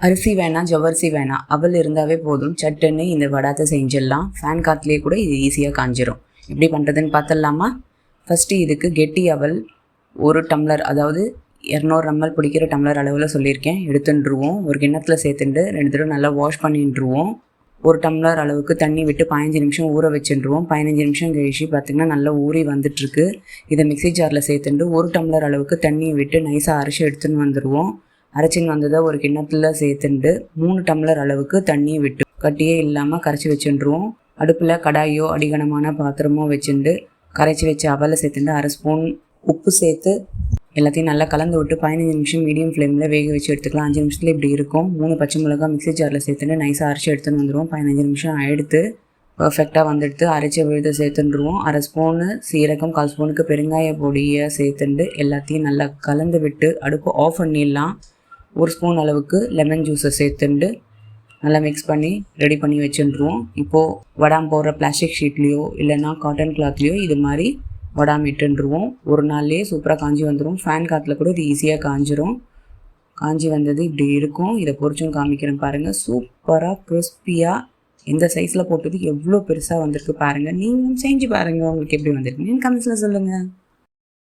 அரிசி வேணாம், ஜவ்வரிசி வேணாம், அவல் இருந்தாவே போதும், சட்டுன்னு இந்த வடாத்தை செஞ்சிடலாம். ஃபேன் காற்றுலேயே கூட இது ஈஸியாக காஞ்சிரும். எப்படி பண்ணுறதுன்னு பார்த்துடலாமா? ஃபஸ்ட்டு இதுக்கு கெட்டி அவல் 1 டம்ளர், அதாவது 200 ml பிடிக்கிற டம்ளர் அளவில் சொல்லியிருக்கேன், எடுத்துட்டுருவோம். ஒரு கிண்ணத்தில் சேர்த்துட்டு 2 தடவை நல்லா வாஷ் பண்ணிட்டுருவோம். 1 டம்ளர் அளவுக்கு தண்ணி விட்டு 15 நிமிஷம் ஊற வச்சுருவோம். 15 நிமிஷம் கழிச்சு பார்த்திங்கன்னா நல்லா ஊறி வந்துட்டுருக்கு. இதை மிக்ஸி ஜாரில் சேர்த்துட்டு 1 டம்ளர் அளவுக்கு தண்ணியை விட்டு நைஸாக அரைச்சி எடுத்துன்னு வந்துடுவோம். அரைச்சின்னு வந்ததை ஒரு கிண்ணத்தில் சேர்த்துட்டு 3 டம்ளர் அளவுக்கு தண்ணியை விட்டு கட்டியே இல்லாமல் கரைச்சி வச்சுருவோம். அடுப்பில் கடாயோ அடிகனமான பாத்திரமோ வச்சுட்டு கரைச்சி வச்ச அவலை சேர்த்துட்டு 1/2 ஸ்பூன் உப்பு சேர்த்து எல்லாத்தையும் நல்லா கலந்து விட்டு 15 நிமிஷம் மீடியம் ஃப்ளேமில் வேக வச்சு எடுத்துக்கலாம். 5 நிமிஷத்தில் இப்படி இருக்கும். 3 பச்சை மிளகா மிக்ஸி ஜாரில் சேர்த்துட்டு நைஸாக அரைச்சி எடுத்துன்னு வந்துடுவோம். 15 நிமிஷம் எடுத்து பர்ஃபெக்டாக வந்துடுத்து அரைச்சி விழுத சேர்த்துட்டுருவோம். 1/2 ஸ்பூனு சீரகம், 1/4 ஸ்பூனுக்கு பெருங்காய பொடியை சேர்த்துட்டு எல்லாத்தையும் நல்லா கலந்து விட்டு அடுப்பு ஆஃப் பண்ணிடலாம். 1 ஸ்பூன் அளவுக்கு லெமன் ஜூஸை சேர்த்துட்டு நல்லா மிக்ஸ் பண்ணி ரெடி பண்ணி வச்சுருவோம். இப்போது வடாம் போடுற பிளாஸ்டிக் ஷீட்லேயோ இல்லைன்னா காட்டன் கிளாத்லேயோ இது மாதிரி வடாம் இட்டுருவோம். ஒரு நாள்லேயே சூப்பராக காஞ்சி வந்துடும். ஃபேன் காற்றுல கூட இது ஈஸியாக காஞ்சிரும். காஞ்சி வந்தது இப்படி இருக்கும். இதை பொரிச்சும் காமிக்கிறேன் பாருங்கள். சூப்பராக கிறிஸ்பியாக எந்த சைஸில் போட்டது எவ்வளோ பெருசாக வந்திருக்கு பாருங்கள். நீங்களும் செஞ்சு பாருங்கள், உங்களுக்கு எப்படி வந்திருக்குன்னு கமெண்ட்ஸில் சொல்லுங்கள்.